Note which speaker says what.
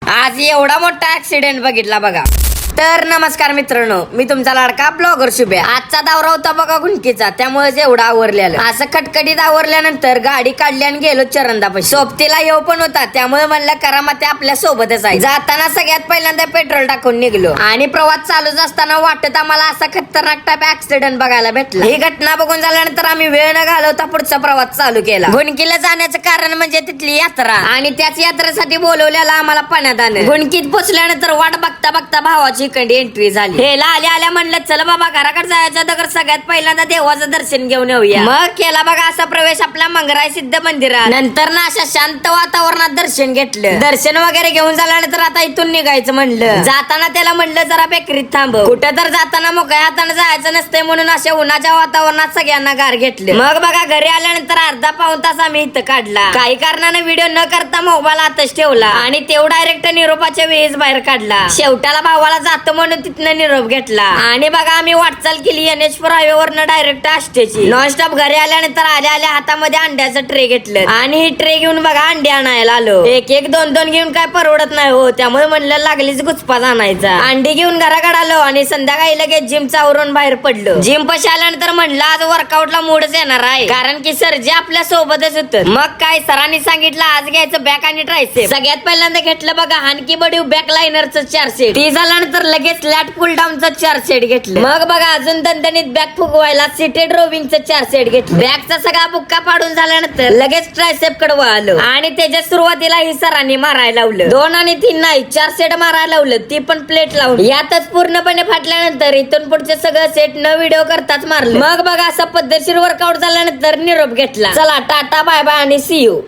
Speaker 1: आज एवढा मोठा ऍक्सिडेंट बघितला बघा. तर नमस्कार मित्रांनो, मी तुमचा लाडका ब्लॉगर शुभ्या. आजचा दौरा होता बघा गुंडकीचा, त्यामुळे एवढा आवरलेलं. असं खटखटीत आवरल्यानंतर गाडी काढली आणि गेलो चरणदापाशी. सोबतीला येऊ पण होता, त्यामुळे म्हणलं करामती आपल्या सोबतच आहे. जाताना सगळ्यात पहिल्यांदा पेट्रोल टाकून निघलो आणि प्रवास चालूच असताना वाटत आम्हाला असा खतरनाक टाईप ऍक्सिडेंट बघायला भेटला. ही घटना बघून झाल्यानंतर आम्ही वेळ न घालवता पुढचा प्रवास चालू केला. गुंडकीला जाण्याचं कारण म्हणजे तिथली यात्रा आणि त्याच यात्रेसाठी बोलवलेला आम्हाला पाण्यात आणलं. गुंडकीत पोहोचल्यानंतर वाट बघता बघता भावाची एंट्री झाली. हेला आल्या म्हणलं चल बाबा घराकडे जायचं, तर सगळ्यात पहिल्यांदा देवाचं दर्शन घेऊन येऊया. मग केला बघा असा प्रवेश आपल्या मंगराई सिद्ध मंदिरात. नंतर ना अशा शांत वातावरणात दर्शन घेतलं. दर्शन वगैरे घेऊन झाल्यानंतर आता इथून निघायचं म्हणलं. जाताना त्याला म्हणलं जरा बेकरीत थांब, कुठं तर जाताना मोकळ्या हाताने जायचं नसते म्हणून अशा उन्हाच्या वातावरणात सगळ्यांना गार घेतलं. मग बघा घरी आल्यानंतर अर्धा पाऊण तास आम्ही इथं काढला. काही कारणाने व्हिडिओ न करता मोबाईल आतच ठेवला आणि तेवढा डायरेक्ट निरोपाच्या वेळेस बाहेर काढला. शेवटाला भावाला जातो म्हणून तिथनं निरोप घेतला आणि बघा आम्ही वाटचाल केली NH4 हायवे वरनं डायरेक्ट आष्टेची. नॉनस्टॉप घरी आल्यानंतर आल्या हातामध्ये अंड्याचं ट्रे घेतलं आणि ही ट्रे घेऊन बघा अंडी आणायला आलो. एक एक दोन दोन घेऊन काय परवडत नाही हो, त्यामुळे म्हणलं लागलीच गुचपाच आणायचा. अंडी घेऊन घराकडे आलो आणि संध्याकाळी लगेच जिमचा आवरून बाहेर पडलो. जिम पशी आल्यानंतर म्हणलं आज वर्कआउटला मूडच येणार आहे, कारण की सर जे आपल्या सोबतच होतं. मग काय सरांनी सांगितलं आज घ्यायचं बॅक आणि ट्रायसेप. सगळ्यात पहिल्यांदा घेतलं बघा हानकी बडीव बॅक लाइनरचं 4 सेट. ती झाल्यानंतर लगेच लॅट पुल डाऊनचं 4 सेट घेतलं. मग बघा अजून दणदणीत बॅक फुगवायला सिटेड रोविंगचं 4 सेट घेतलं. बॅकचा सगळा बुक्का पाडून झाल्यानंतर लगेच ट्रायसेप कडे वळालो आणि त्याच्या सुरुवातीला ही सरांनी मारायला लावलं. 2 आणि 3 नाही 4 सेट मारायला लावलं, ती पण प्लेट लावून. यातच पूर्णपणे फाटल्यानंतर इथून पुढचे सगळं सेट न व्हिडिओ करताच मारलं. मग बघा असं पद्धतशीर वर्कआउट झाल्यानंतर निरोप घेतला. चला टाटा बाय बाय आणि सी यू.